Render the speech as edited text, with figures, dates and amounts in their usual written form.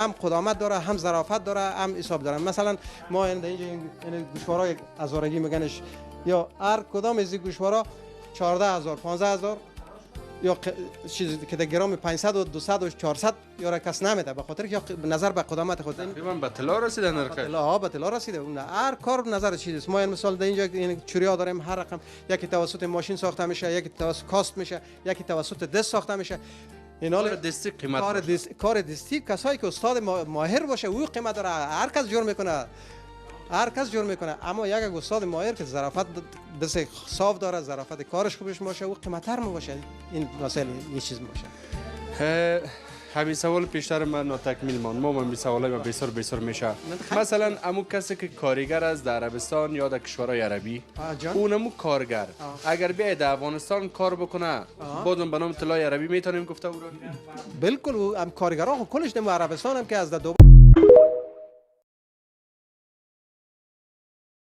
هم قدامت داره، هم ظرافت داره، هم حساب داره. مثلا ما اینجا این گوشوارای هزارگی میگنش، یا هر کدام از این گوشوارا 14000 15000 یا چیزی که در گرام 500 و 200 و 400 یا کس نمیده، به خاطر که نظر به قدامت خود تقریبا به طلا رسیده نرخ. به طلا رسیده. اون هر کار نظر چیزیست. ما این مثال در اینجا این چوریا داریم، هر رقم یکی توسط ماشین ساخته میشه، یکی توسط کاست میشه، یکی توسط دست ساخته میشه. این کار دستی قیمت کار دستی کسایی که استاد ماهر باشه او قیمت داره. هر کس جور میکنه، هر کس جور میکنه، اما یک استاد ماهر که ظرافت دست صاف داره، ظرافت کارش خوبش باشه، او قیمت‌تر باشه. این مسئله یه چیز باشه. همین سوال پیشتر من ناتکمیل ماند. ما می سوالای ما بسیار میشه. مثلا امو کسی که کارگر از در عربستان یا در کشورهای عربی، اونمو کارگر اگر بیاید در افغانستان کار بکنه بازم به نام طلای عربی میتونیم گفته او را؟ بالکل. هم کارگران کلش در عربستان هم که از